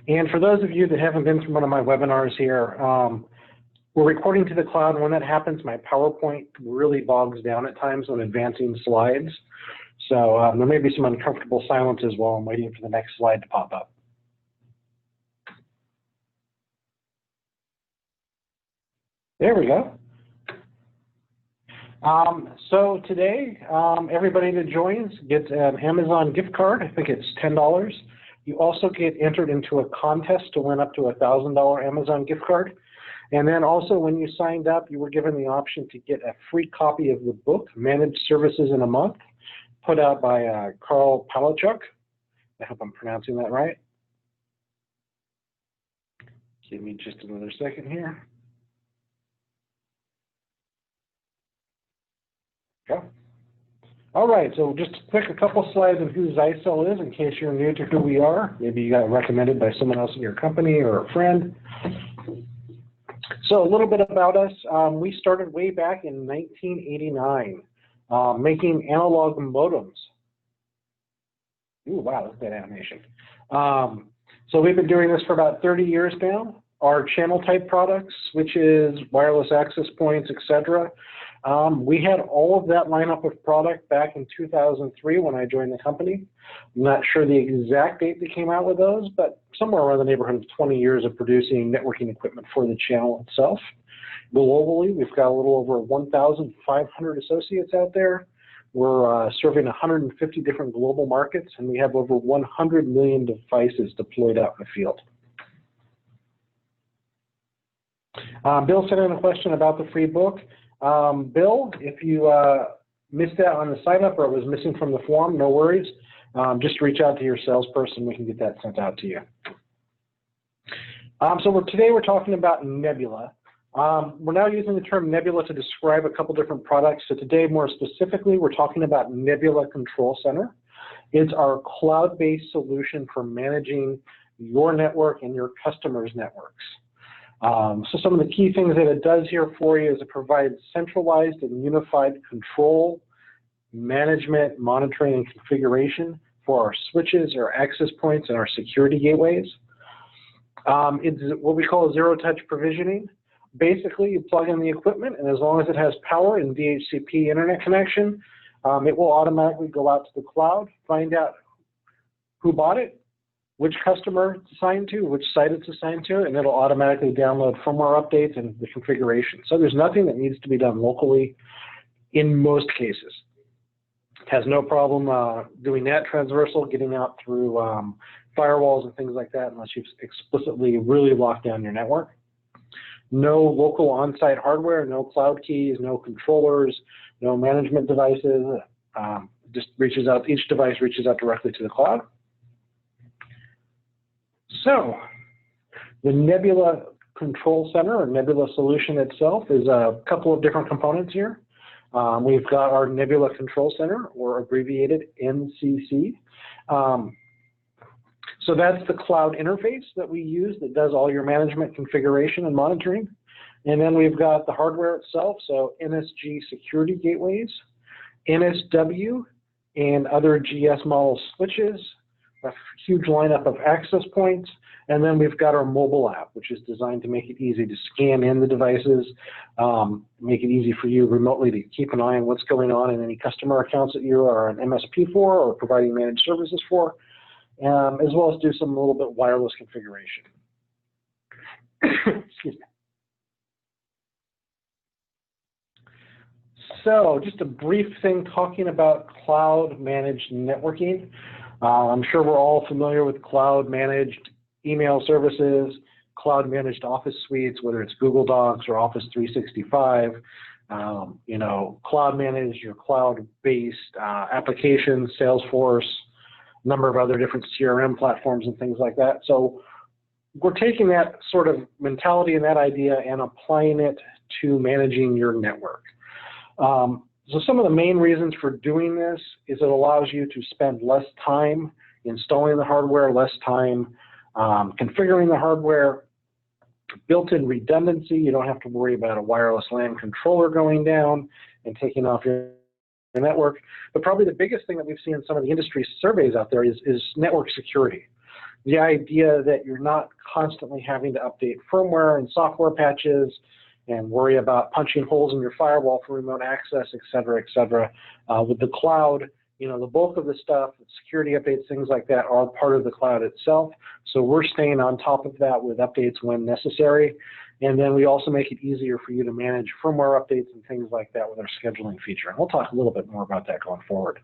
And for those of you that haven't been through one of my webinars here, we're recording to the cloud, and when that happens, my PowerPoint really bogs down at times when advancing slides. So there may be some uncomfortable silences while I'm waiting for the next slide to pop up. There we go. So today, everybody that joins gets an Amazon gift card. I think it's $10. You also get entered into a contest to win up to a $1,000 Amazon gift card. And then also when you signed up, you were given the option to get a free copy of the book, Managed Services in a Month, put out by Carl Palachuk. I hope I'm pronouncing that right. Give me just another second here. Okay. All right, so just a couple slides of who Zyxel is in case you're new to who we are. Maybe you got recommended by someone else in your company or a friend. So a little bit about us. We started way back in 1989 making analog modems. Ooh, wow, that's that animation. So we've been doing this for about 30 years now. Our channel type products, switches, wireless access points, etc. We had all of that lineup of product back in 2003 when I joined the company. I'm not sure the exact date they came out with those, but somewhere around the neighborhood of 20 years of producing networking equipment for the channel itself. Globally, we've got a little over 1,500 associates out there. We're serving 150 different global markets, and we have over 100 million devices deployed out in the field. Bill sent in a question about the free book. Bill, if you missed out on the sign up or it was missing from the form, no worries. Just reach out to your salesperson. We can get that sent out to you. Today we're talking about Nebula. We're now using the term Nebula to describe a couple different products. So today, more specifically, we're talking about Nebula Control Center. It's our cloud-based solution for managing your network and your customers' networks. So some of the key things that it does here for you is it provides centralized and unified control, management, monitoring, and configuration for our switches, our access points, and our security gateways. It's what we call zero-touch provisioning. Basically, you plug in the equipment, and as long as it has power and DHCP internet connection, it will automatically go out to the cloud, find out who bought it, which customer it's assigned to, which site it's assigned to, and it'll automatically download firmware updates and the configuration. So there's nothing that needs to be done locally in most cases. It has no problem doing that transversal, getting out through firewalls and things like that unless you've explicitly really locked down your network. No local on-site hardware, no cloud keys, no controllers, no management devices. Just reaches out, each device reaches out directly to the cloud. So the Nebula Control Center, or Nebula Solution itself, is a couple of different components here. We've got our Nebula Control Center, or abbreviated NCC. So that's the cloud interface that we use that does all your management, configuration, and monitoring. And then we've got the hardware itself, so NSG security gateways, NSW, and other GS model switches, a huge lineup of access points, and then we've got our mobile app, which is designed to make it easy to scan in the devices, make it easy for you remotely to keep an eye on what's going on in any customer accounts that you are an MSP for or providing managed services for, as well as do some little bit wireless configuration. Excuse me. So just a brief thing talking about cloud managed networking. I'm sure we're all familiar with cloud managed email services, cloud managed office suites, whether it's Google Docs or Office 365, you know, cloud managed your cloud-based applications, Salesforce, a number of other different CRM platforms and things like that. So we're taking that sort of mentality and that idea and applying it to managing your network. So some of the main reasons for doing this is it allows you to spend less time installing the hardware, less time configuring the hardware, built-in redundancy. You don't have to worry about a wireless LAN controller going down and taking off your network. But probably the biggest thing that we've seen in some of the industry surveys out there is network security. the idea that you're not constantly having to update firmware and software patches and worry about punching holes in your firewall for remote access, et cetera, et cetera. With the cloud, you know, the bulk of the stuff, security updates, things like that are part of the cloud itself. So we're staying on top of that with updates when necessary. And then we also make it easier for you to manage firmware updates and things like that with our scheduling feature. And we'll talk a little bit more about that going forward.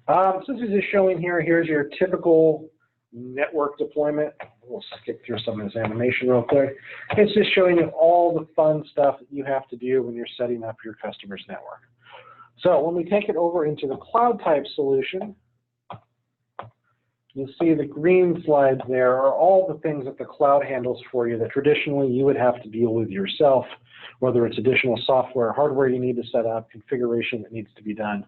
So this is just showing here, here's your typical network deployment. We'll skip through some of this animation real quick. It's just showing you all the fun stuff that you have to do when you're setting up your customer's network. So when we take it over into the cloud type solution, you'll see the green slides there are all the things that the cloud handles for you that traditionally you would have to deal with yourself, whether it's additional software, hardware you need to set up, configuration that needs to be done.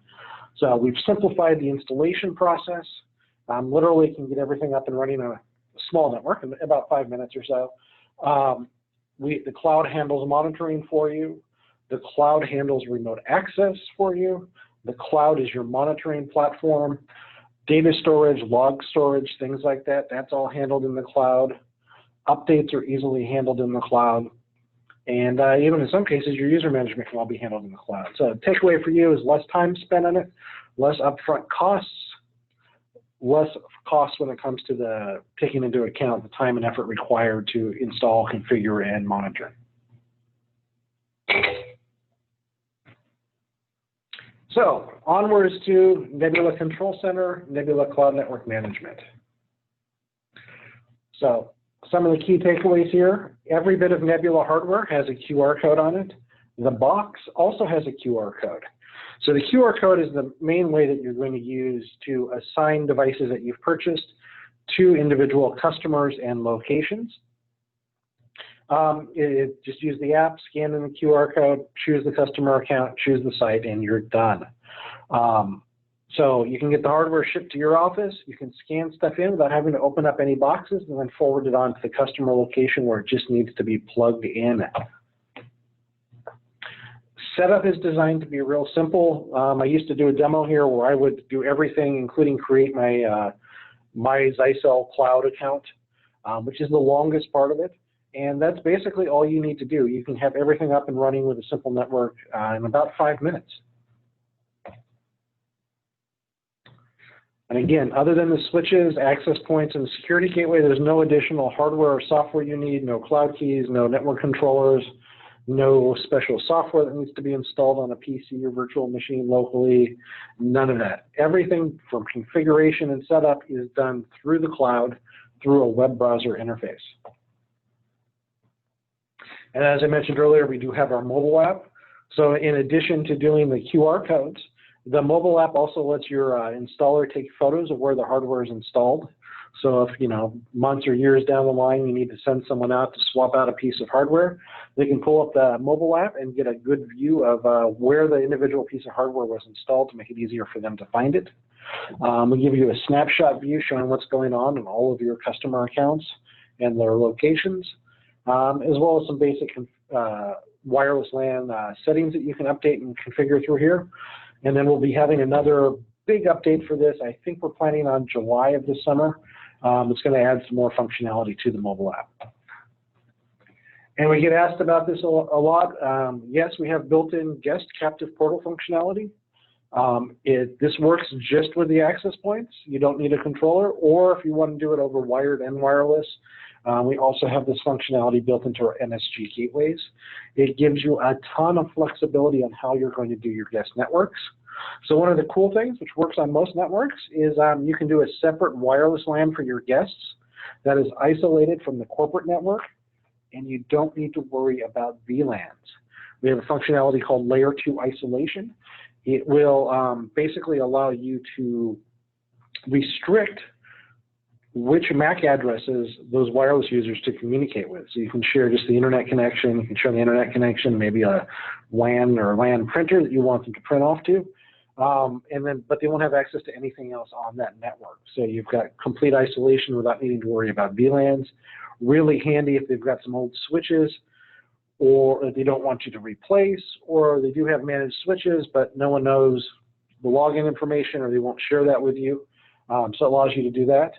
So we've simplified the installation process. Literally can get everything up and running on a small network in about 5 minutes or so. The cloud handles monitoring for you. The cloud handles remote access for you. The cloud is your monitoring platform. Data storage, log storage, things like that, that's all handled in the cloud. Updates are easily handled in the cloud. And even in some cases, your user management can all be handled in the cloud. So the takeaway for you is less time spent on it, less upfront costs, less costs when it comes to the taking into account the time and effort required to install, configure, and monitor. So onwards to Nebula Control Center, Nebula Cloud Network Management. So some of the key takeaways here, every bit of Nebula hardware has a QR code on it. The box also has a QR code. So the QR code is the main way that you're going to use to assign devices that you've purchased to individual customers and locations. Just use the app, scan in the QR code, choose the customer account, choose the site, and you're done. So you can get the hardware shipped to your office. You can scan stuff in without having to open up any boxes and then forward it on to the customer location where it just needs to be plugged in. Setup is designed to be real simple. I used to do a demo here where I would do everything, including create my my Zyxel cloud account, which is the longest part of it. And that's basically all you need to do. You can have everything up and running with a simple network in about 5 minutes. And again, other than the switches, access points, and the security gateway, there's no additional hardware or software you need, no cloud keys, no network controllers, no special software that needs to be installed on a PC or virtual machine locally, none of that. Everything from configuration and setup is done through the cloud, through a web browser interface. And as I mentioned earlier, we do have our mobile app. So in addition to doing the QR codes, the mobile app also lets your installer take photos of where the hardware is installed. So if, you know, months or years down the line, you need to send someone out to swap out a piece of hardware, they can pull up the mobile app and get a good view of where the individual piece of hardware was installed to make it easier for them to find it. We give you a snapshot view showing what's going on in all of your customer accounts and their locations, as well as some basic wireless LAN settings that you can update and configure through here. And then we'll be having another big update for this. I think we're planning on July of this summer. It's going to add some more functionality to the mobile app. And we get asked about this a lot. Yes, we have built-in guest captive portal functionality. This works just with the access points. You don't need a controller, or if you want to do it over wired and wireless, we also have this functionality built into our NSG gateways. It gives you a ton of flexibility on how you're going to do your guest networks. So one of the cool things, which works on most networks, is you can do a separate wireless LAN for your guests that is isolated from the corporate network, and you don't need to worry about VLANs. We have a functionality called Layer 2 isolation. It will basically allow you to restrict which MAC addresses those wireless users to communicate with. So you can share just the internet connection, you can share the internet connection, maybe a WAN or a LAN printer that you want them to print off to, but they won't have access to anything else on that network. So you've got complete isolation without needing to worry about VLANs. Really handy if they've got some old switches, or if they don't want you to replace, or they do have managed switches, but no one knows the login information, or they won't share that with you. So it allows you to do that.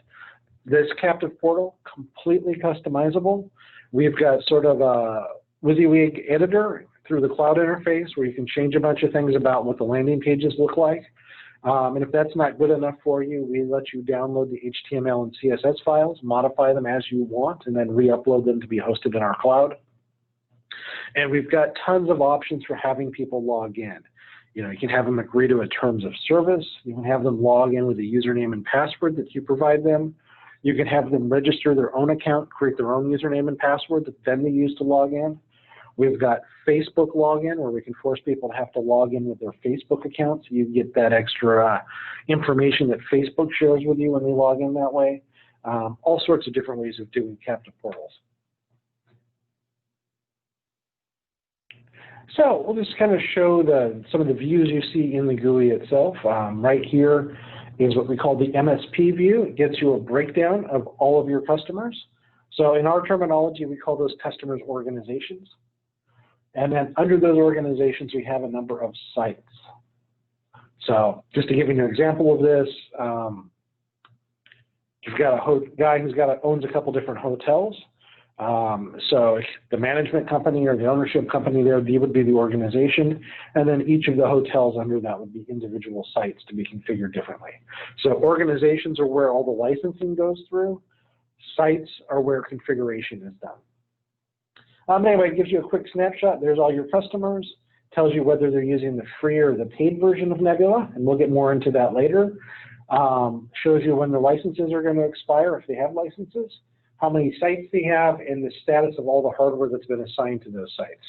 This captive portal, completely customizable. We've got sort of a WYSIWYG editor through the cloud interface where you can change a bunch of things about what the landing pages look like. And if that's not good enough for you, we let you download the HTML and CSS files, modify them as you want, and then re-upload them to be hosted in our cloud. And we've got tons of options for having people log in. You know, you can have them agree to a terms of service. You can have them log in with a username and password that you provide them. You can have them register their own account, create their own username and password that then they use to log in. We've got Facebook login where we can force people to have to log in with their Facebook account, so you get that extra information that Facebook shares with you when they log in that way. All sorts of different ways of doing captive portals. So we'll just kind of show some of the views you see in the GUI itself. Right here is what we call the MSP view. It gives you a breakdown of all of your customers. So in our terminology, we call those customers organizations. And then under those organizations, we have a number of sites. So just to give you an example of this, you've got a guy who's owns a couple different hotels. So the management company or the ownership company there, would be the organization, and then each of the hotels under that would be individual sites to be configured differently. So organizations are where all the licensing goes through. Sites are where configuration is done. Anyway, it gives you a quick snapshot. There's all your customers, tells you whether they're using the free or the paid version of Nebula, and we'll get more into that later. Shows you when the licenses are going to expire, if they have licenses, how many sites they have, and the status of all the hardware that's been assigned to those sites.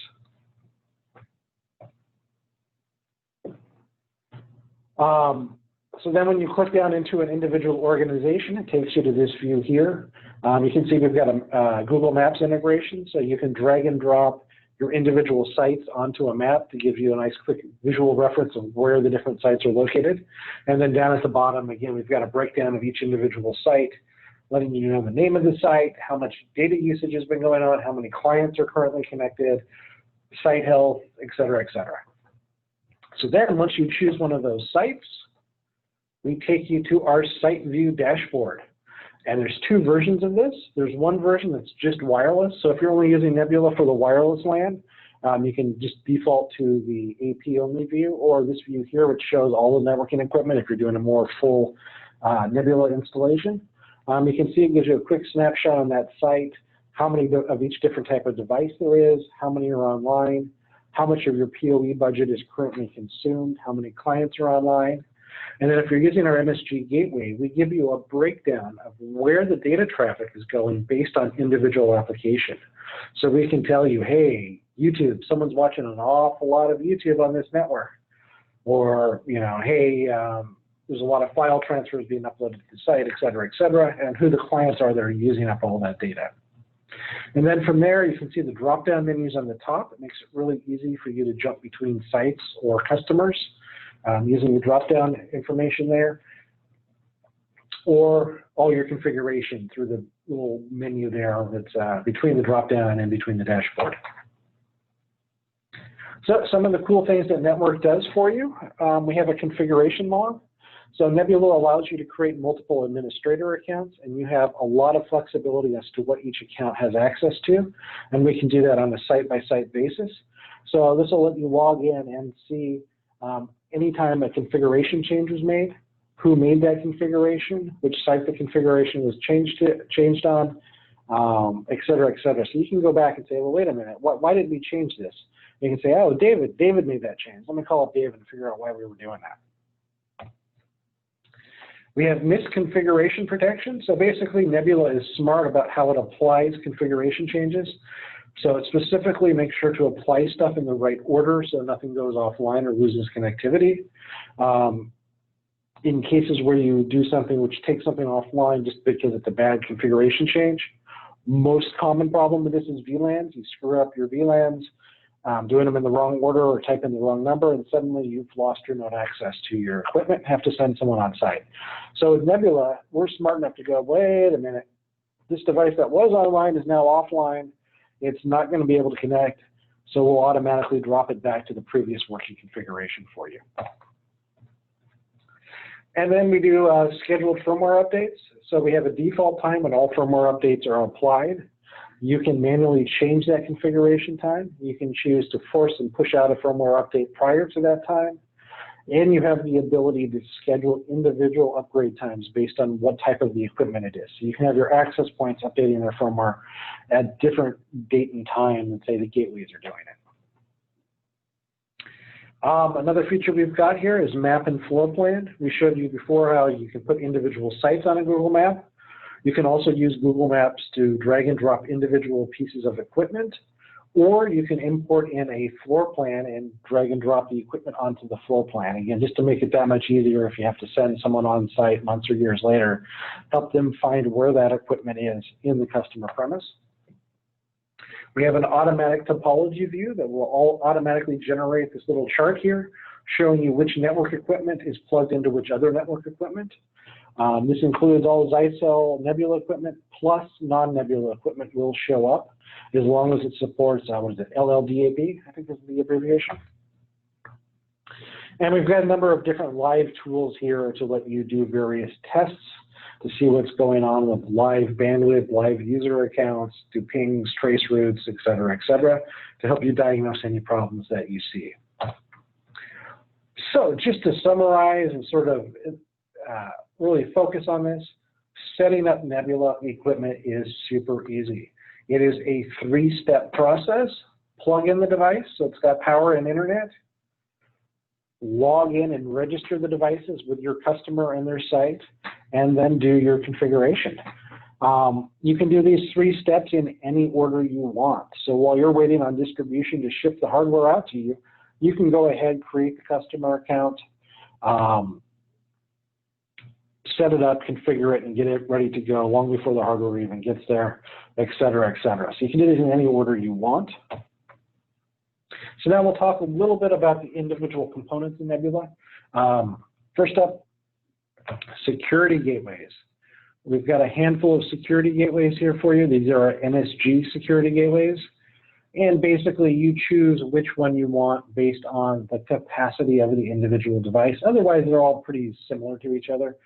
So then when you click down into an individual organization, it takes you to this view here. You can see we've got a Google Maps integration, so you can drag and drop your individual sites onto a map to give you a nice quick visual reference of where the different sites are located. And then down at the bottom, again, we've got a breakdown of each individual site, letting you know the name of the site, how much data usage has been going on, how many clients are currently connected, site health, et cetera, et cetera. So then once you choose one of those sites, we take you to our site view dashboard. And there's two versions of this. There's one version that's just wireless. So if you're only using Nebula for the wireless LAN, you can just default to the AP only view, or this view here, which shows all the networking equipment if you're doing a more full Nebula installation. You can see it gives you a quick snapshot on that site, how many of each different type of device there is, how many are online, how much of your PoE budget is currently consumed, how many clients are online. And then if you're using our MSG gateway, we give you a breakdown of where the data traffic is going based on individual application. So we can tell you, hey, YouTube, someone's watching an awful lot of YouTube on this network. Or, you know, hey, there's a lot of file transfers being uploaded to the site, et cetera, and who the clients are that are using up all that data. And then from there, you can see the drop-down menus on the top. It makes it really easy for you to jump between sites or customers using the drop-down information there, or all your configuration through the little menu there that's between the drop-down and between the dashboard. So some of the cool things that Network does for you, we have a configuration log. So Nebula allows you to create multiple administrator accounts, and you have a lot of flexibility as to what each account has access to, and we can do that on a site-by-site basis. So this will let you log in and see anytime a configuration change was made, who made that configuration, which site the configuration was changed on, et cetera, et cetera. So you can go back and say, well, wait a minute, why did we change this? You can say, oh, David made that change. Let me call up David and figure out why we were doing that. We have misconfiguration protection. So basically, Nebula is smart about how it applies configuration changes. So it specifically makes sure to apply stuff in the right order so nothing goes offline or loses connectivity. In cases where you do something which takes something offline just because it's a bad configuration change, most common problem with this is VLANs. You screw up your VLANs, doing them in the wrong order or type in the wrong number, and suddenly you've lost remote access to your equipment and have to send someone on site. So with Nebula, we're smart enough to go, wait a minute, this device that was online is now offline. It's not going to be able to connect, so we'll automatically drop it back to the previous working configuration for you. And then we do scheduled firmware updates. So we have a default time when all firmware updates are applied. You can manually change that configuration time. You can choose to force and push out a firmware update prior to that time. And you have the ability to schedule individual upgrade times based on what type of the equipment it is. So you can have your access points updating their firmware at different date and time than, say, the gateways are doing it. Another feature we've got here is map and floor plan. We showed you before how you can put individual sites on a Google map. You can also use Google Maps to drag and drop individual pieces of equipment, or you can import in a floor plan and drag and drop the equipment onto the floor plan. Again, just to make it that much easier if you have to send someone on site months or years later, help them find where that equipment is in the customer premise. We have an automatic topology view that will all automatically generate this little chart here, showing you which network equipment is plugged into which other network equipment. This includes all Zyxel Nebula equipment plus non-Nebula equipment will show up as long as it supports, what is it, LLDAB, I think is the abbreviation. And we've got a number of different live tools here to let you do various tests to see what's going on with live bandwidth, live user accounts, do pings, trace routes, et cetera, to help you diagnose any problems that you see. So just to summarize and sort of really focus on this, setting up Nebula equipment is super easy. It is a 3-step process. Plug in the device so it's got power and internet. Log in and register the devices with your customer and their site, and then do your configuration. You can do these 3 steps in any order you want. So while you're waiting on distribution to ship the hardware out to you, you can go ahead, create the customer account, set it up, configure it, and get it ready to go long before the hardware even gets there, et cetera, et cetera. So you can do this in any order you want. So now we'll talk a little bit about the individual components in Nebula. First up, security gateways. We've got a handful of security gateways here for you. These are our NSG security gateways. And basically, you choose which one you want based on the capacity of the individual device. Otherwise, they're all pretty similar to each other.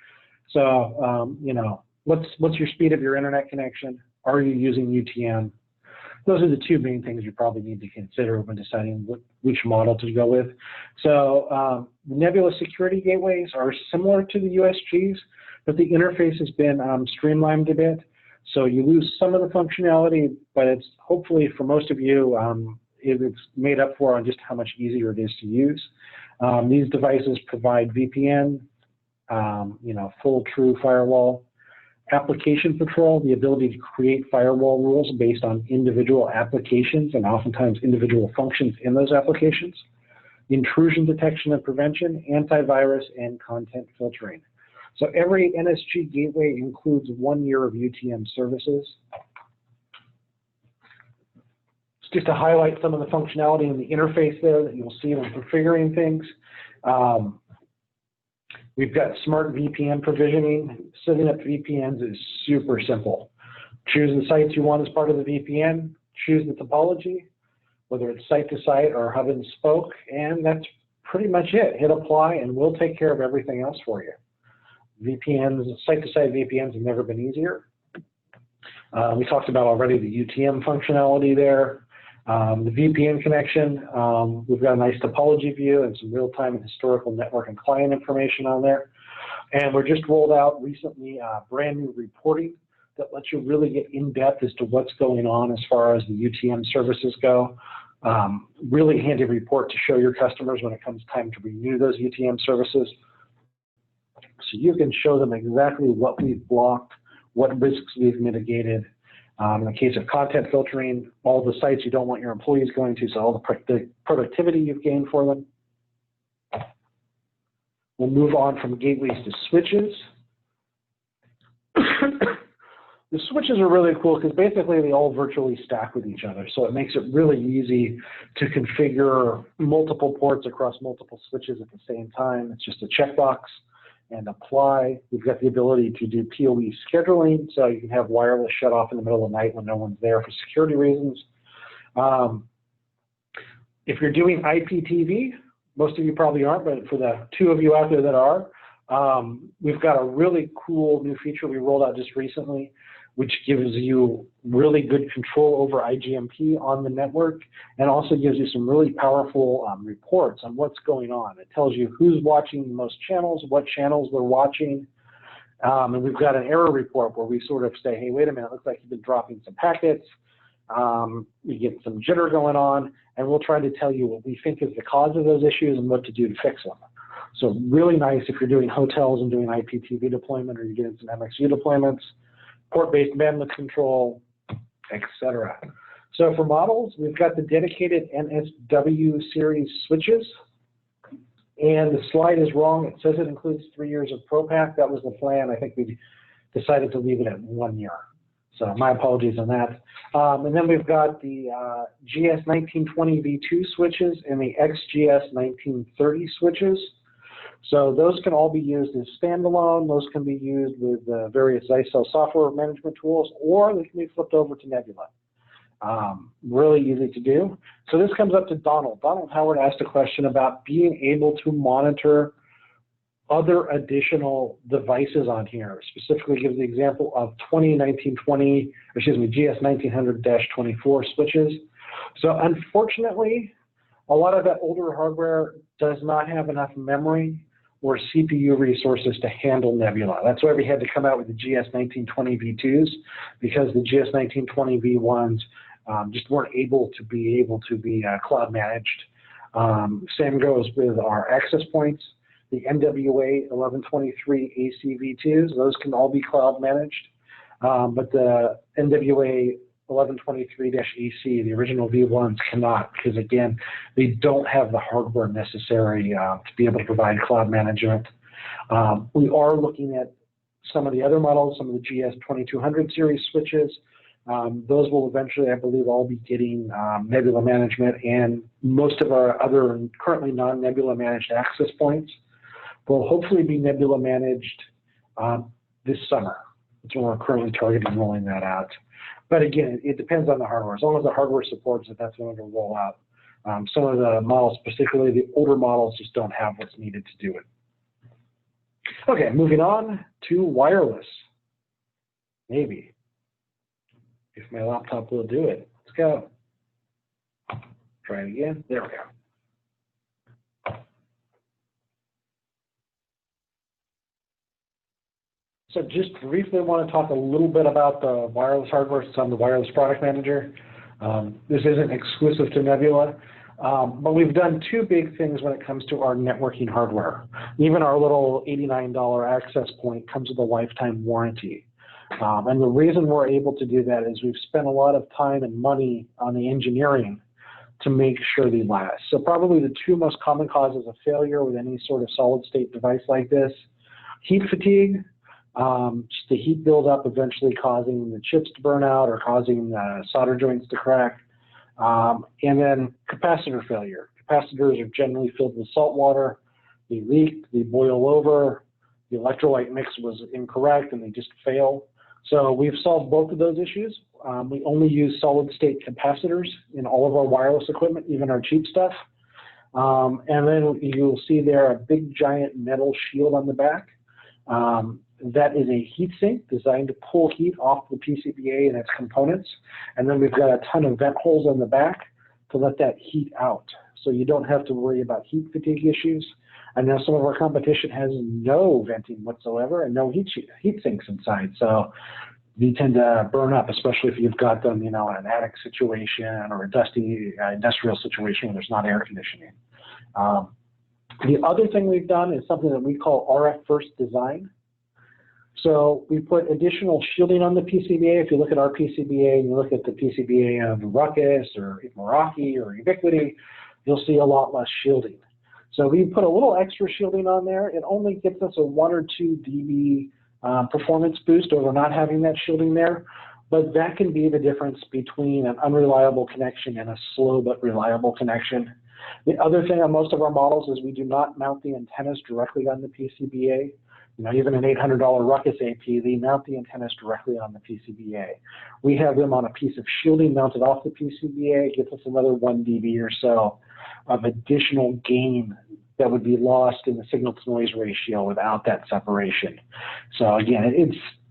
So, you know, what's your speed of your internet connection? Are you using UTM? Those are the 2 main things you probably need to consider when deciding which model to go with. So Nebula security gateways are similar to the USGs, but the interface has been streamlined a bit. So you lose some of the functionality, but it's hopefully for most of you, it's made up for on just how much easier it is to use. These devices provide VPN, you know, full true firewall, application control, the ability to create firewall rules based on individual applications and oftentimes individual functions in those applications, intrusion detection and prevention, antivirus, and content filtering. So every NSG gateway includes 1 year of UTM services. Just to highlight some of the functionality in the interface there that you'll see when configuring things. We've got smart VPN provisioning. Setting up VPNs is super simple. Choose the sites you want as part of the VPN, choose the topology, whether it's site to site or hub and spoke, and that's pretty much it. Hit apply and we'll take care of everything else for you. VPNs, site to site VPNs have never been easier. We talked about already the UTM functionality there. The VPN connection, we've got a nice topology view and some real-time and historical network and client information on there. And we're just rolled out recently brand new reporting that lets you really get in depth as to what's going on as far as the UTM services go. Really handy report to show your customers when it comes time to renew those UTM services. So you can show them exactly what we've blocked, what risks we've mitigated. In the case of content filtering, all the sites you don't want your employees going to, so all the productivity you've gained for them. We'll move on from gateways to switches. The switches are really cool because basically they all virtually stack with each other. So it makes it really easy to configure multiple ports across multiple switches at the same time. It's just a checkbox and apply. We've got the ability to do PoE scheduling, so you can have wireless shut off in the middle of the night when no one's there for security reasons. If you're doing IPTV, most of you probably aren't, but for the 2 of you out there that are, We've got a really cool new feature we rolled out just recently, which gives you really good control over IGMP on the network, and also gives you some really powerful reports on what's going on. It tells you who's watching the most channels, what channels they're watching, and we've got an error report where we sort of say, hey, wait a minute, it looks like you've been dropping some packets. You get some jitter going on, and we'll try to tell you what we think is the cause of those issues and what to do to fix them. So really nice if you're doing hotels and doing IPTV deployment, or you're getting some MXU deployments, port-based bandwidth control, etc. So for models, we've got the dedicated NSW series switches. And the slide is wrong. It says it includes 3 years of ProPack. That was the plan. I think we decided to leave it at 1 year. So my apologies on that. And then we've got the GS1920V2 switches and the XGS1930 switches. So those can all be used as standalone. Those can be used with various Zyxel software management tools, or they can be flipped over to Nebula. Really easy to do. So this comes up to Donald. Donald Howard asked a question about being able to monitor other additional devices on here. Specifically gives the example of GS1900-24 switches. So unfortunately, a lot of that older hardware does not have enough memory or CPU resources to handle Nebula. That's why we had to come out with the GS1920V2s, because the GS1920V1s just weren't able to be cloud managed. Same goes with our access points. The NWA 1123 ACV2s, those can all be cloud managed, but the NWA 1123-EC, the original V1s, cannot, because again, they don't have the hardware necessary to be able to provide cloud management. We are looking at some of the other models, some of the GS2200 series switches. Those will eventually, I believe, all be getting Nebula management, and most of our other currently non-Nebula managed access points will hopefully be Nebula managed this summer. That's when we're currently targeting rolling that out. But again, it depends on the hardware. As long as the hardware supports it, that's when it'll roll out. Some of the models, particularly the older models, just don't have what's needed to do it. Okay, moving on to wireless. Maybe. If my laptop will do it. Let's go. Try it again. There we go. So just briefly, I want to talk a little bit about the wireless hardware, since I'm the wireless product manager. This isn't exclusive to Nebula, but we've done two big things when it comes to our networking hardware. Even our little $89 access point comes with a lifetime warranty. And the reason we're able to do that is we've spent a lot of time and money on the engineering to make sure they last. So probably the two most common causes of failure with any sort of solid state device like this: heat fatigue, just the heat buildup eventually causing the chips to burn out or causing solder joints to crack, and then capacitor failure. Capacitors are generally filled with salt water. They leak, they boil over, the electrolyte mix was incorrect, and they just fail. So we've solved both of those issues. We only use solid state capacitors in all of our wireless equipment, even our cheap stuff. And then you'll see there a big giant metal shield on the back. That is a heat sink designed to pull heat off the PCBA and its components. And then we've got a ton of vent holes on the back to let that heat out. So you don't have to worry about heat fatigue issues. And now some of our competition has no venting whatsoever and no heat sinks inside. So they tend to burn up, especially if you've got them, in an attic situation or a dusty industrial situation where there's not air conditioning. The other thing we've done is something that we call RF first design. So we put additional shielding on the PCBA. If you look at our PCBA and you look at the PCBA of Ruckus or Meraki or Ubiquiti, you'll see a lot less shielding. So we put a little extra shielding on there. It only gets us a 1 or 2 dB performance boost over not having that shielding there, but that can be the difference between an unreliable connection and a slow but reliable connection. The other thing on most of our models is we do not mount the antennas directly on the PCBA. Even an $800 Ruckus AP, they mount the antennas directly on the PCBA. We have them on a piece of shielding mounted off the PCBA. It gets us another 1 dB or so of additional gain that would be lost in the signal-to-noise ratio without that separation. So again,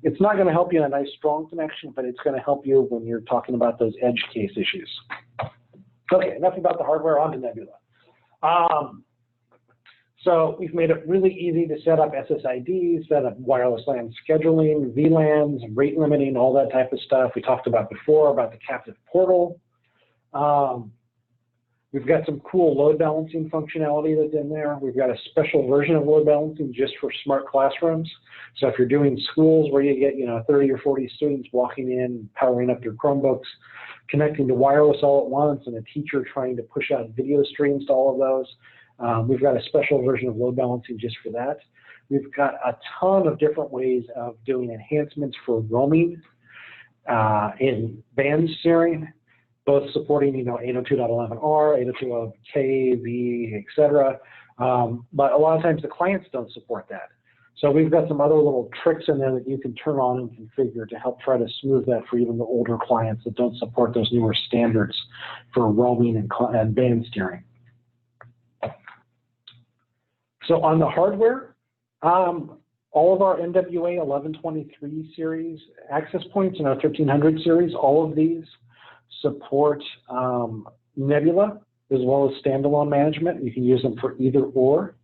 it's not going to help you in a nice, strong connection, but it's going to help you when you're talking about those edge case issues. Okay, enough about the hardware, on to Nebula. So we've made it really easy to set up SSIDs, set up wireless LAN scheduling, VLANs, rate limiting, all that type of stuff. We talked about before about the captive portal. We've got some cool load balancing functionality that's in there. We've got a special version of load balancing just for smart classrooms. So if you're doing schools where you get 30 or 40 students walking in, powering up your Chromebooks, connecting to wireless all at once, and a teacher trying to push out video streams to all of those, we've got a special version of load balancing just for that. We've got a ton of different ways of doing enhancements for roaming in band steering, both supporting 802.11r, 802.11k, v, etc. But a lot of times the clients don't support that. So we've got some other little tricks in there that you can turn on and configure to help try to smooth that for even the older clients that don't support those newer standards for roaming and band steering. So on the hardware, all of our NWA 1123 series access points and our 1300 series, all of these support Nebula as well as standalone management. You can use them for either or.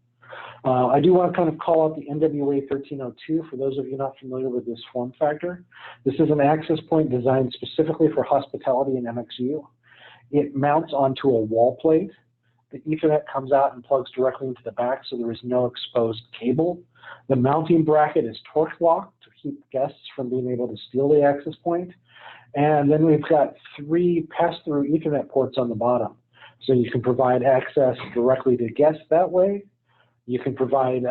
I do want to kind of call out the NWA 1302 for those of you not familiar with this form factor. This is an access point designed specifically for hospitality and MXU. It mounts onto a wall plate. The Ethernet comes out and plugs directly into the back, so there is no exposed cable. The mounting bracket is torque locked to keep guests from being able to steal the access point. And then we've got 3 pass-through Ethernet ports on the bottom. So you can provide access directly to guests that way. You can provide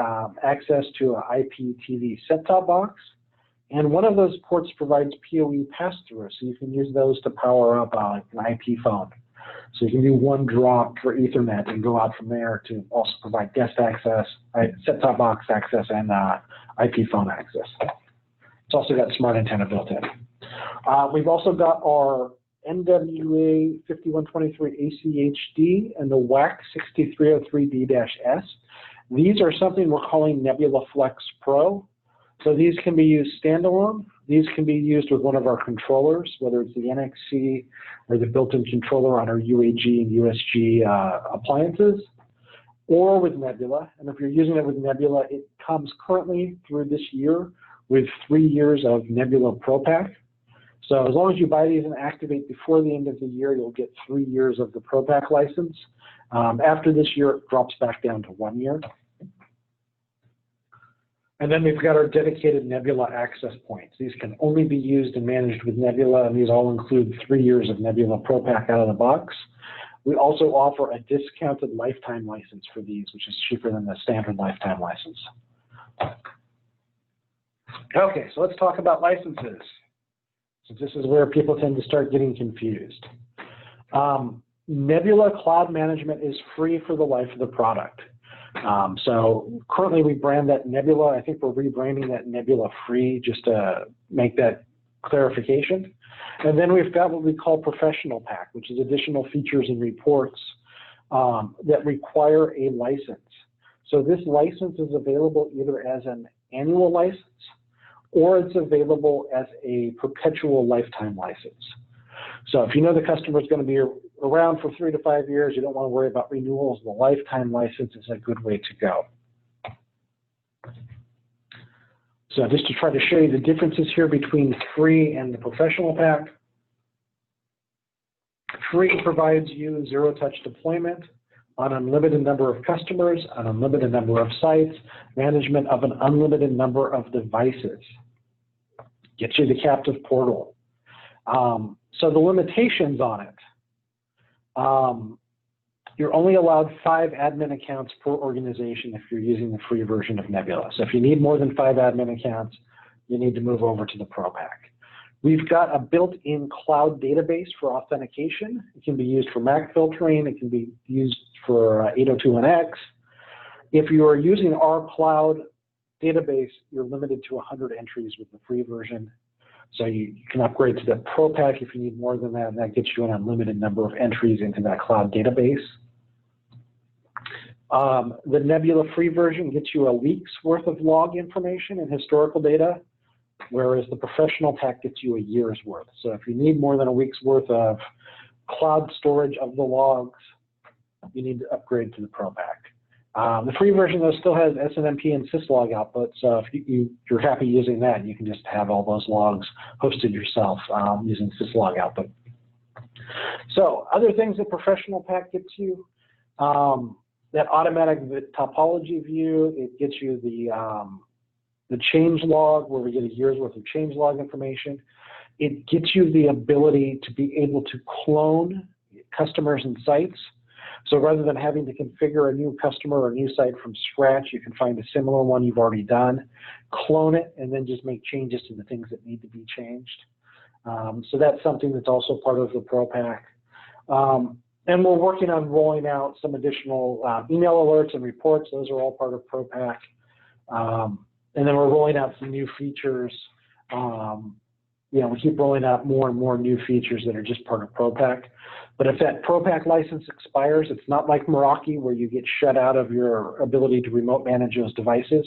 access to an IPTV set-top box. And one of those ports provides PoE pass-through, so you can use those to power up an IP phone. So you can do one drop for Ethernet and go out from there to also provide guest access, set-top box access, and IP phone access. It's also got smart antenna built in. We've also got our NWA 5123 ACHD and the WAC 6303D-S. These are something we're calling NebulaFlex Pro. So these can be used standalone. These can be used with one of our controllers, whether it's the NXC or the built-in controller on our UAG and USG appliances, or with Nebula. And if you're using it with Nebula, it comes currently through this year with 3 years of Nebula Pro Pack. So as long as you buy these and activate before the end of the year, you'll get 3 years of the Pro Pack license. After this year, it drops back down to 1 year. And then we've got our dedicated Nebula access points. These can only be used and managed with Nebula, and these all include 3 years of Nebula Pro Pack out of the box. We also offer a discounted lifetime license for these, which is cheaper than the standard lifetime license. Okay, so let's talk about licenses, since this is where people tend to start getting confused. Nebula Cloud Management is free for the life of the product. So currently we brand that Nebula. I think we're rebranding that Nebula Free just to make that clarification. And then we've got what we call Professional Pack, which is additional features and reports that require a license. So this license is available either as an annual license or it's available as a perpetual lifetime license. So if you know the customer is going to be around for 3 to 5 years, you don't want to worry about renewals, the lifetime license is a good way to go. So just to try to show you the differences here between free and the professional pack. Free provides you zero-touch deployment on an unlimited number of customers, an unlimited number of sites, management of an unlimited number of devices. Gets you the captive portal. So the limitations on it, you're only allowed 5 admin accounts per organization if you're using the free version of Nebula. So if you need more than 5 admin accounts, you need to move over to the Pro Pack. We've got a built-in cloud database for authentication. It can be used for MAC filtering. It can be used for 802.1x. If you are using our cloud database, you're limited to 100 entries with the free version. So you can upgrade to the Pro Pack if you need more than that, and that gets you an unlimited number of entries into that cloud database. The Nebula free version gets you a week's worth of log information and historical data, whereas the professional pack gets you a year's worth. So if you need more than a week's worth of cloud storage of the logs, you need to upgrade to the Pro Pack. The free version, though, still has SNMP and syslog output, so if you're happy using that, you can just have all those logs hosted yourself using syslog output. So other things that Professional Pack gets you, that automatic topology view, it gets you the change log, where we get a year's worth of change log information. It gets you the ability to be able to clone customers and sites. So rather than having to configure a new customer or a new site from scratch, you can find a similar one you've already done, clone it, and then just make changes to the things that need to be changed. So that's something that's also part of the Pro Pack. And we're working on rolling out some additional email alerts and reports. Those are all part of Pro Pack. And then we're rolling out some new features. We keep rolling out more and more new features that are just part of Pro Pack. But if that Pro Pack license expires, it's not like Meraki where you get shut out of your ability to remote manage those devices.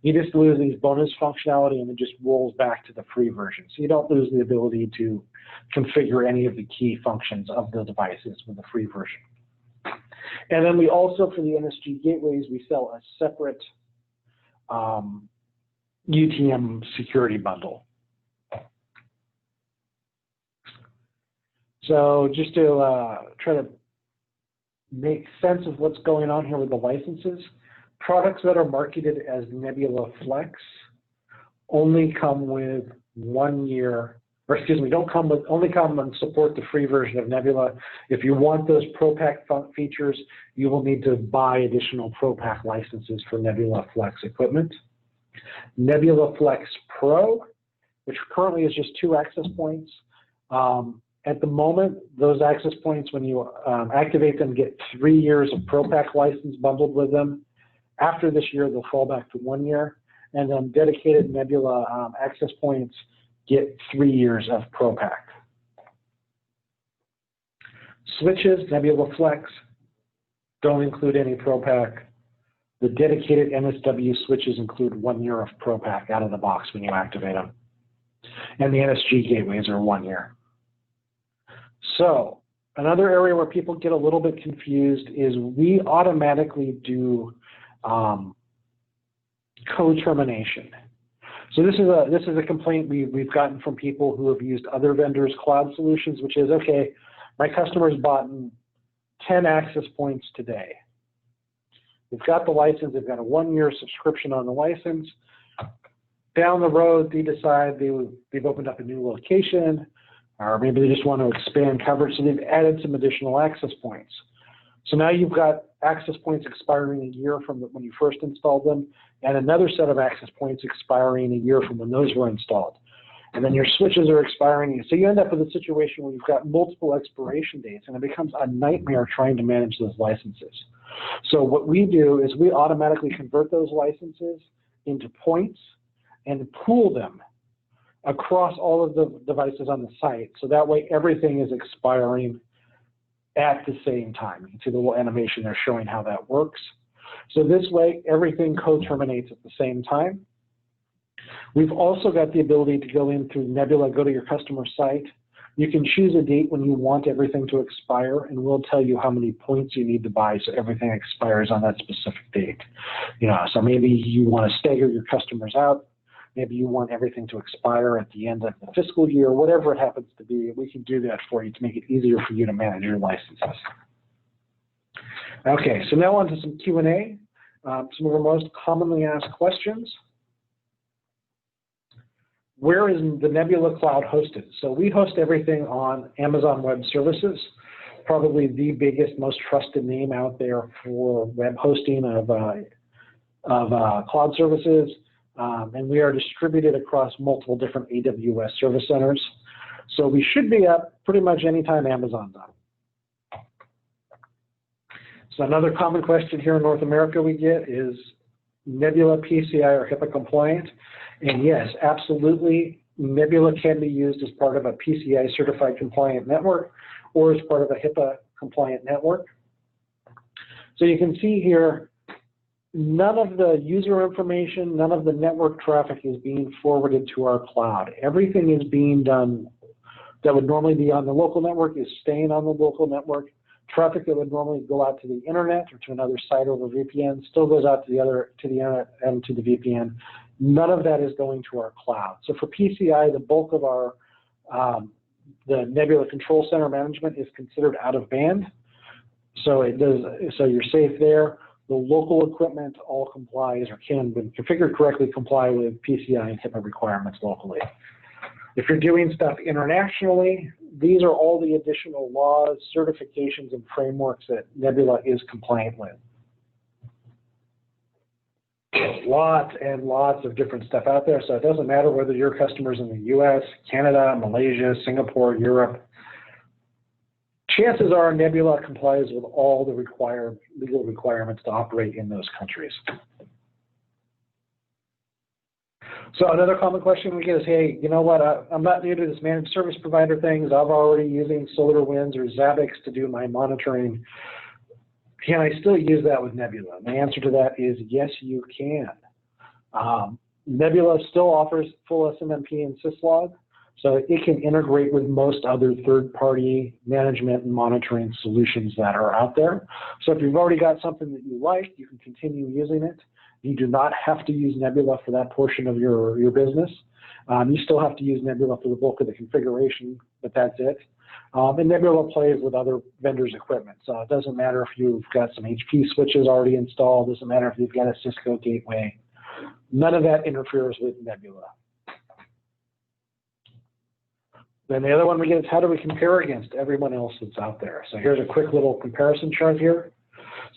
You just lose these bonus functionality and it just rolls back to the free version. So you don't lose the ability to configure any of the key functions of the devices with the free version. And then we also, for the NSG gateways, we sell a separate UTM security bundle. So just to try to make sense of what's going on here with the licenses, products that are marketed as NebulaFlex only come with 1 year, or excuse me, only come and support the free version of Nebula. If you want those Pro Pack features, you will need to buy additional Pro Pack licenses for NebulaFlex equipment. NebulaFlex Pro, which currently is just 2 access points. At the moment, those access points, when you activate them, get 3 years of Pro Pack license bundled with them. After this year, they'll fall back to 1 year. And then dedicated Nebula access points get 3 years of Pro Pack. Switches, NebulaFlex, don't include any Pro Pack. The dedicated MSW switches include 1 year of Pro Pack out of the box when you activate them. And the NSG gateways are 1 year. So another area where people get a little bit confused is we automatically do co-termination. So this is a complaint we've gotten from people who have used other vendors' cloud solutions, which is, okay, my customer's bought 10 access points today. They've got the license, they've got a 1 year subscription on the license. Down the road, they decide they've opened up a new location, or maybe they just want to expand coverage, so they've added some additional access points. So now you've got access points expiring a year from when you first installed them, and another set of access points expiring a year from when those were installed. And then your switches are expiring. So you end up with a situation where you've got multiple expiration dates, and it becomes a nightmare trying to manage those licenses. So what we do is we automatically convert those licenses into points and pool them across all of the devices on the site. So that way everything is expiring at the same time. You can see the little animation there showing how that works. So this way everything co-terminates at the same time. We've also got the ability to go in through Nebula, go to your customer site. You can choose a date when you want everything to expire, and we'll tell you how many points you need to buy so everything expires on that specific date. So maybe you want to stagger your customers out. Maybe you want everything to expire at the end of the fiscal year, whatever it happens to be. We can do that for you to make it easier for you to manage your licenses. Okay, so now on to some Q&A. Some of our most commonly asked questions. Where is the Nebula Cloud hosted? So we host everything on Amazon Web Services, probably the biggest, most trusted name out there for web hosting of cloud services. And we are distributed across multiple different AWS service centers. So we should be up pretty much anytime Amazon's up. So another common question here in North America we get is Nebula PCI or HIPAA compliant? And yes, absolutely, Nebula can be used as part of a PCI certified compliant network or as part of a HIPAA compliant network. So you can see here, none of the user information, none of the network traffic is being forwarded to our cloud. Everything is being done that would normally be on the local network is staying on the local network. Traffic that would normally go out to the internet or to another site over VPN still goes out to the internet and to the VPN. None of that is going to our cloud. So for PCI, the bulk of our the Nebula Control Center management is considered out of band. So you're safe there. The local equipment all complies or can, when configured correctly, comply with PCI and HIPAA requirements locally. If you're doing stuff internationally, these are all the additional laws, certifications, and frameworks that Nebula is compliant with. Lots and lots of different stuff out there, so it doesn't matter whether your customer's in the US, Canada, Malaysia, Singapore, Europe. Chances are Nebula complies with all the required legal requirements to operate in those countries. So another common question we get is, hey, you know what, I'm not new to this managed service provider things. I'm already using SolarWinds or Zabbix to do my monitoring. Can I still use that with Nebula? And the answer to that is yes, you can. Nebula still offers full SMMP and syslog, so it can integrate with most other third-party management and monitoring solutions that are out there. So if you've already got something that you like, you can continue using it. You do not have to use Nebula for that portion of your business. You still have to use Nebula for the bulk of the configuration, but that's it. And Nebula plays with other vendors' equipment. So it doesn't matter if you've got some HP switches already installed. It doesn't matter if you've got a Cisco gateway. None of that interferes with Nebula. Then the other one we get is, how do we compare against everyone else that's out there? So here's a quick little comparison chart here.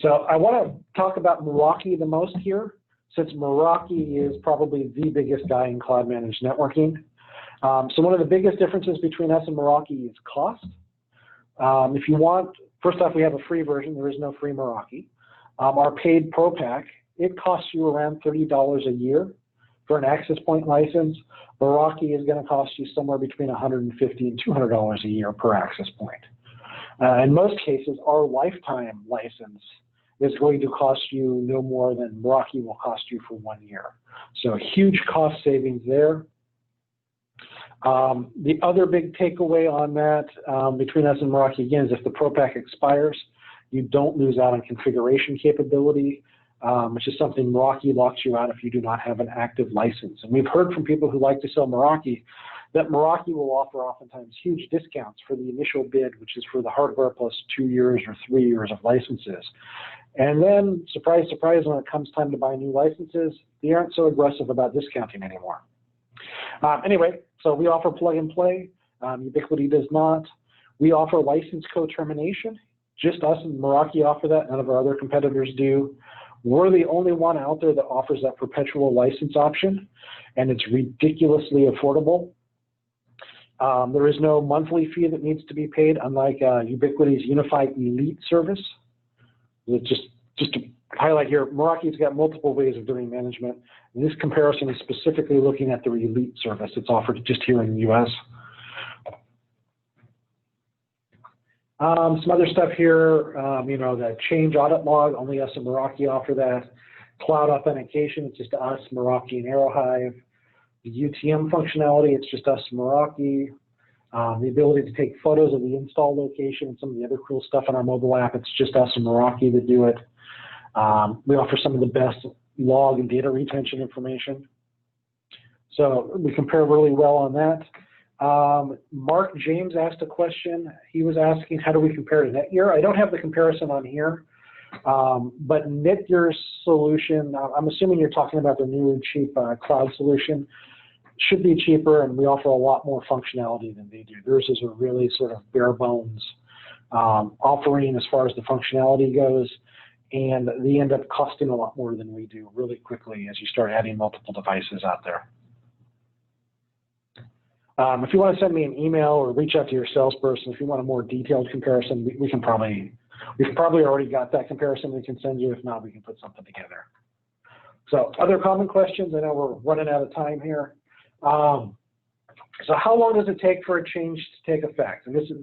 So I want to talk about Meraki the most here, since Meraki is probably the biggest guy in cloud managed networking. So one of the biggest differences between us and Meraki is cost. If you want, first off, we have a free version. There is no free Meraki. Our paid Pro Pack, it costs you around $30 a year for an access point license. Meraki is going to cost you somewhere between $150 and $200 a year per access point. In most cases, our lifetime license is going to cost you no more than Meraki will cost you for 1 year. So huge cost savings there. The other big takeaway on that between us and Meraki, again, is if the Pro Pack expires, you don't lose out on configuration capability, which is something Meraki locks you out if you do not have an active license. And we've heard from people who like to sell Meraki that Meraki will offer oftentimes huge discounts for the initial bid, which is for the hardware plus 2 years or 3 years of licenses. And then, surprise, surprise, when it comes time to buy new licenses, they aren't so aggressive about discounting anymore. Anyway, so we offer plug and play. Ubiquity does not. We offer license co-termination. Just us and Meraki offer that. None of our other competitors do. We're the only one out there that offers that perpetual license option, and it's ridiculously affordable. There is no monthly fee that needs to be paid, unlike Ubiquity's Unified Elite service. Just to highlight here, Meraki's got multiple ways of doing management. This comparison is specifically looking at the Elite service that's offered just here in the US. Some other stuff here, you know, the change audit log, only us and Meraki offer that. Cloud authentication, it's just us, Meraki, and Aerohive. The UTM functionality, it's just us, Meraki. The ability to take photos of the install location and some of the other cool stuff on our mobile app, it's just us and Meraki that do it. We offer some of the best log and data retention information. So we compare really well on that. Mark James asked a question. He was asking, how do we compare to Netgear? I don't have the comparison on here, but Netgear's solution, I'm assuming you're talking about the new cheap cloud solution, should be cheaper, and we offer a lot more functionality than they do. Theirs is a really sort of bare bones offering as far as the functionality goes, and they end up costing a lot more than we do really quickly as you start adding multiple devices out there. If you want to send me an email or reach out to your salesperson, if you want a more detailed comparison, we've probably already got that comparison we can send you. If not, we can put something together. So other common questions, I know we're running out of time here. So how long does it take for a change to take effect? And this is,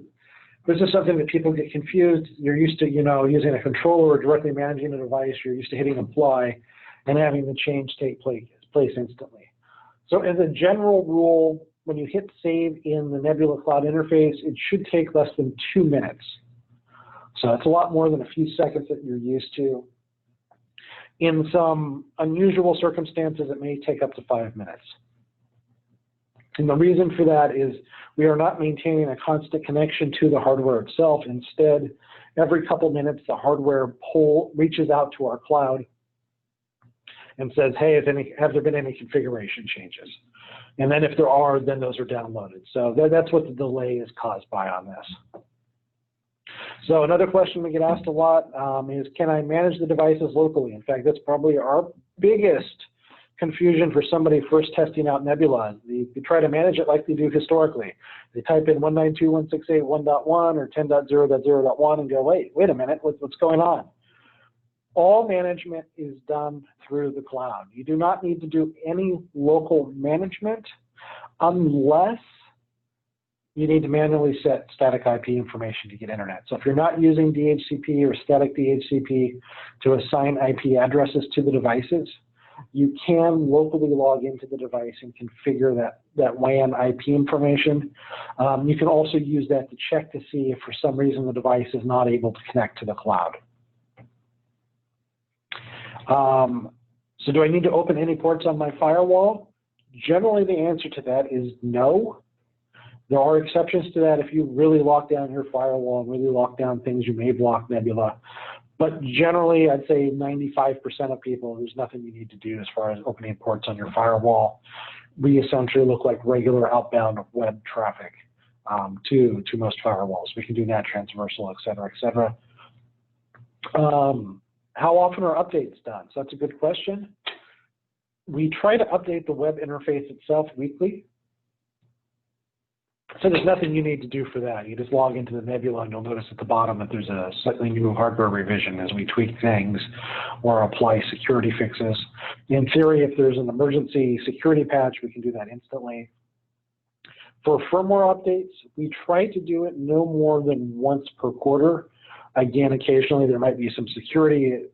This is something that people get confused. You're used to, using a controller or directly managing a device. You're used to hitting apply and having the change take place instantly. So as a general rule, when you hit save in the Nebula Cloud interface, it should take less than 2 minutes. So it's a lot more than a few seconds that you're used to. In some unusual circumstances, it may take up to 5 minutes. And the reason for that is we are not maintaining a constant connection to the hardware itself. Instead, every couple minutes, the hardware reaches out to our cloud and says, hey, have there been any configuration changes? And then if there are, then those are downloaded. So that's what the delay is caused by on this. So another question we get asked a lot is, can I manage the devices locally? In fact, that's probably our biggest confusion for somebody first testing out Nebula. They try to manage it like they do historically. They type in 192.168.1.1 or 10.0.0.1 and go, wait a minute, what's going on? All management is done through the cloud. You do not need to do any local management unless you need to manually set static IP information to get internet. So if you're not using DHCP or static DHCP to assign IP addresses to the devices, you can locally log into the device and configure that WAN IP information. You can also use that to check to see if for some reason the device is not able to connect to the cloud. So do I need to open any ports on my firewall? Generally, the answer to that is no. There are exceptions to that. If you really lock down your firewall and really lock down things, you may block Nebula. But generally, I'd say 95% of people, there's nothing you need to do as far as opening ports on your firewall. We essentially look like regular outbound web traffic to most firewalls. We can do NAT transversal, et cetera, et cetera. How often are updates done? So that's a good question. We try to update the web interface itself weekly. So there's nothing you need to do for that. You just log into the Nebula and you'll notice at the bottom that there's a slightly new hardware revision as we tweak things or apply security fixes. In theory, if there's an emergency security patch, we can do that instantly. For firmware updates, we try to do it no more than once per quarter. Again, occasionally there might be some security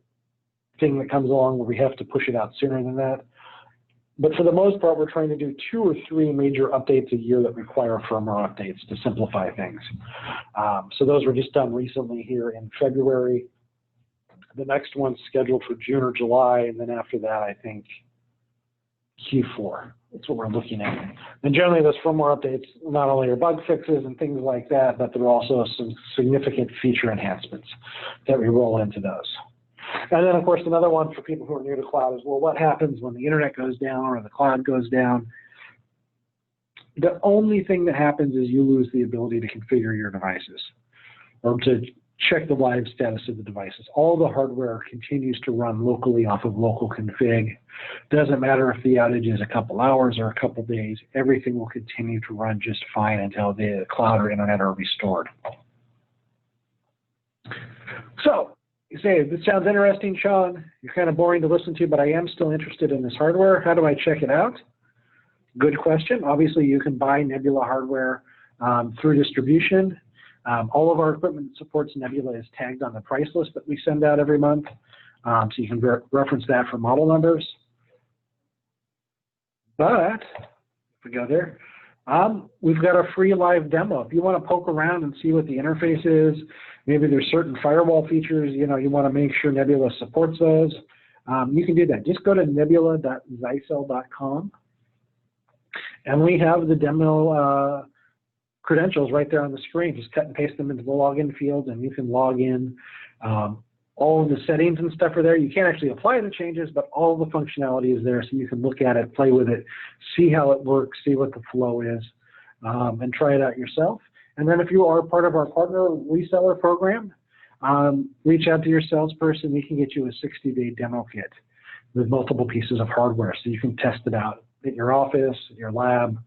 thing that comes along where we have to push it out sooner than that. But for the most part, we're trying to do 2 or 3 major updates a year that require firmware updates to simplify things. So those were just done recently here in February. The next one's scheduled for June or July, and then after that, I think Q4. That's what we're looking at. And generally, those firmware updates not only are bug fixes and things like that, but there are also some significant feature enhancements that we roll into those. And then, of course, another one for people who are new to cloud is, well, what happens when the internet goes down or the cloud goes down? The only thing that happens is you lose the ability to configure your devices or to check the live status of the devices. All the hardware continues to run locally off of local config. Doesn't matter if the outage is a couple hours or a couple days, everything will continue to run just fine until the cloud or internet are restored. So, you say, this sounds interesting, Sean. You're kind of boring to listen to, but I am still interested in this hardware. How do I check it out? Good question. Obviously, you can buy Nebula hardware through distribution. All of our equipment that supports Nebula is tagged on the price list that we send out every month. So you can reference that for model numbers. But, if we go there, we've got a free live demo. If you want to poke around and see what the interface is, maybe there's certain firewall features, you want to make sure Nebula supports those, you can do that. Just go to nebula.zyxel.com. And we have the demo credentials right there on the screen. Just cut and paste them into the login field, and you can log in. All of the settings and stuff are there. You can't actually apply the changes, but all the functionality is there, so you can look at it, play with it, see how it works, see what the flow is, and try it out yourself. And then if you are part of our partner reseller program, reach out to your salesperson. We can get you a 60-day demo kit with multiple pieces of hardware, so you can test it out at your office, at your lab,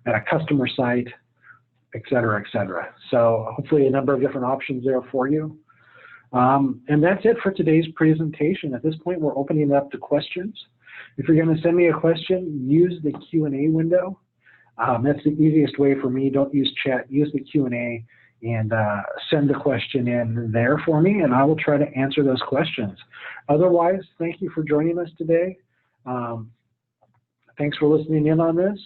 at a customer site, et cetera, et cetera. So hopefully a number of different options there for you. And that's it for today's presentation. At this point, we're opening it up to questions. If you're going to send me a question, use the Q&A window. That's the easiest way for me. Don't use chat. Use the Q&A. and send the question in there for me, and I will try to answer those questions. Otherwise, thank you for joining us today. Thanks for listening in on this.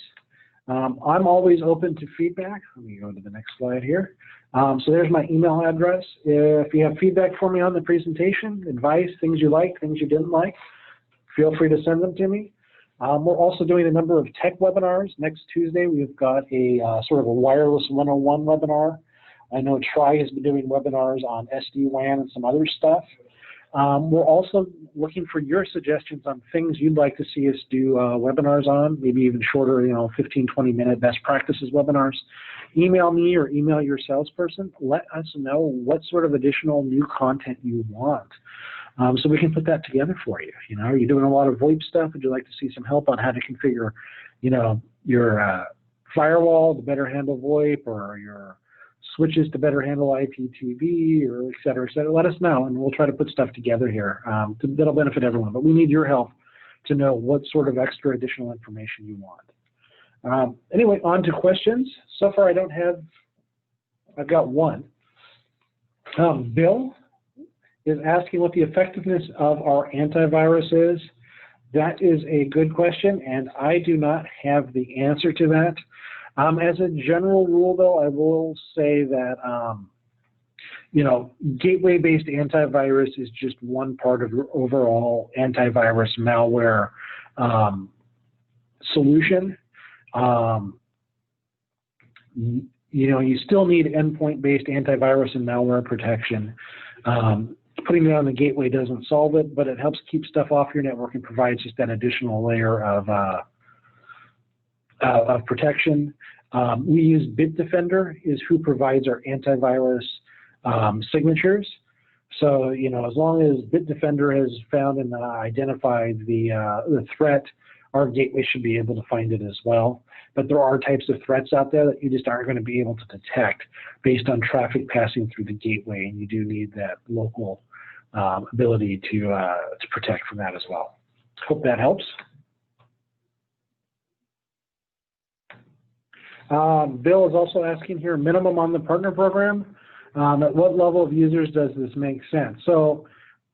I'm always open to feedback. Let me go to the next slide here. So there's my email address. If you have feedback for me on the presentation, advice, things you liked, things you didn't like, feel free to send them to me. We're also doing a number of tech webinars. Next Tuesday, we've got a sort of a wireless 101 webinar. I know Tri has been doing webinars on SD-WAN and some other stuff. We're also looking for your suggestions on things you'd like to see us do webinars on, maybe even shorter, 15, 20-minute best practices webinars. Email me or email your salesperson. Let us know what sort of additional new content you want, so we can put that together for you. Are you doing a lot of VoIP stuff? Would you like to see some help on how to configure, your firewall to better handle VoIP, or your switches to better handle IPTV, or et cetera, et cetera? Let us know, and we'll try to put stuff together here that'll benefit everyone. But we need your help to know what sort of extra additional information you want. Anyway, on to questions. So far, I've got one. Bill is asking what the effectiveness of our antivirus is. That is a good question, and I do not have the answer to that. As a general rule, though, I will say that, gateway-based antivirus is just one part of your overall antivirus malware solution. You still need endpoint-based antivirus and malware protection. Putting it on the gateway doesn't solve it, but it helps keep stuff off your network and provides just that additional layer of protection. We use Bitdefender, is who provides our antivirus signatures. So, as long as Bitdefender has found and identified the threat, our gateway should be able to find it as well. But there are types of threats out there that you just aren't going to be able to detect based on traffic passing through the gateway, and you do need that local ability to protect from that as well. Hope that helps. Bill is also asking here, minimum on the partner program. At what level of users does this make sense? So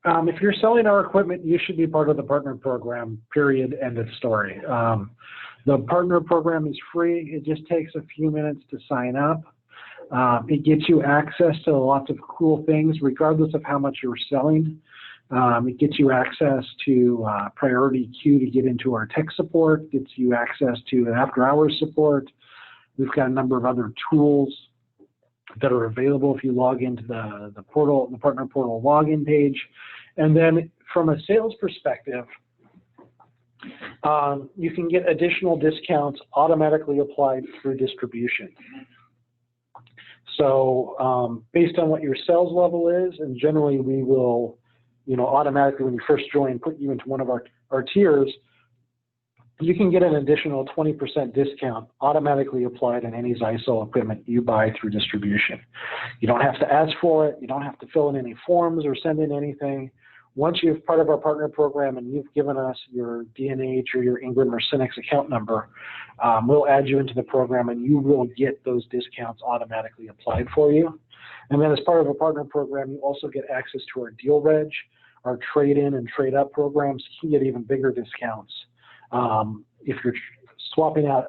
if you're selling our equipment, you should be part of the partner program, period, end of story. The partner program is free. It just takes a few minutes to sign up. It gets you access to lots of cool things, regardless of how much you're selling. It gets you access to priority queue to get into our tech support, gets you access to after-hours support. We've got a number of other tools that are available if you log into the portal, the partner portal login page. And then from a sales perspective, you can get additional discounts automatically applied through distribution. So based on what your sales level is, and generally we will, automatically when you first join, put you into one of our tiers, you can get an additional 20% discount automatically applied on any Zyxel equipment you buy through distribution. You don't have to ask for it. You don't have to fill in any forms or send in anything. Once you're part of our partner program and you've given us your D&H or your Ingram or Cinex account number, we'll add you into the program and you will get those discounts automatically applied for you. And then as part of a partner program, you also get access to our deal reg, our trade-in and trade-up programs. You can get even bigger discounts. If you're swapping out,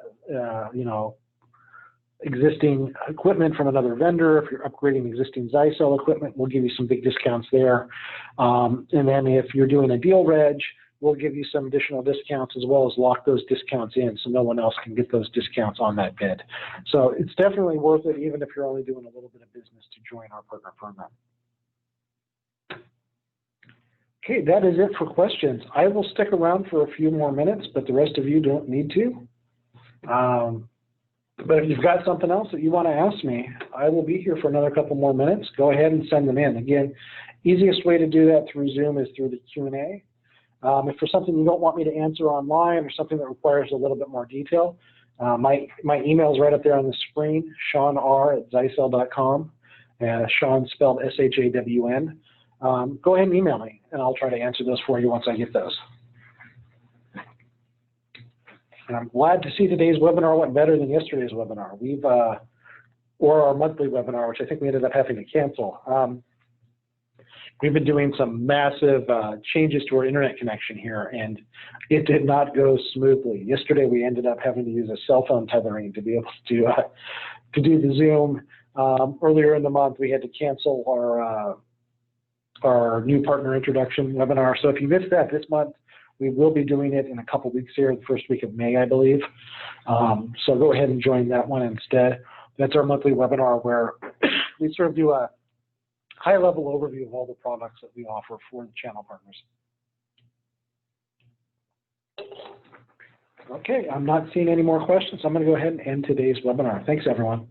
existing equipment from another vendor, if you're upgrading existing Zyxel equipment, we'll give you some big discounts there. And then if you're doing a deal reg, we'll give you some additional discounts as well as lock those discounts in so no one else can get those discounts on that bid. So it's definitely worth it, even if you're only doing a little bit of business, to join our partner program. Okay, that is it for questions. I will stick around for a few more minutes, but the rest of you don't need to. But if you've got something else that you want to ask me, I will be here for another couple more minutes. Go ahead and send them in. Again, easiest way to do that through Zoom is through the Q&A. If there's something you don't want me to answer online or something that requires a little bit more detail, my email is right up there on the screen, seanr@zyxel.com. Sean spelled S-H-A-W-N. Go ahead and email me, and I'll try to answer those for you once I get those. And I'm glad to see today's webinar went better than yesterday's webinar. We've or our monthly webinar, which I think we ended up having to cancel. We've been doing some massive changes to our internet connection here, and it did not go smoothly. Yesterday, we ended up having to use a cell phone tethering to be able to do the Zoom. Earlier in the month, we had to cancel our new partner introduction webinar. So if you missed that this month, we will be doing it in a couple weeks here, the first week of May, I believe. So go ahead and join that one instead. That's our monthly webinar where we sort of do a high-level overview of all the products that we offer for the channel partners. Okay, I'm not seeing any more questions. I'm going to go ahead and end today's webinar. Thanks, everyone.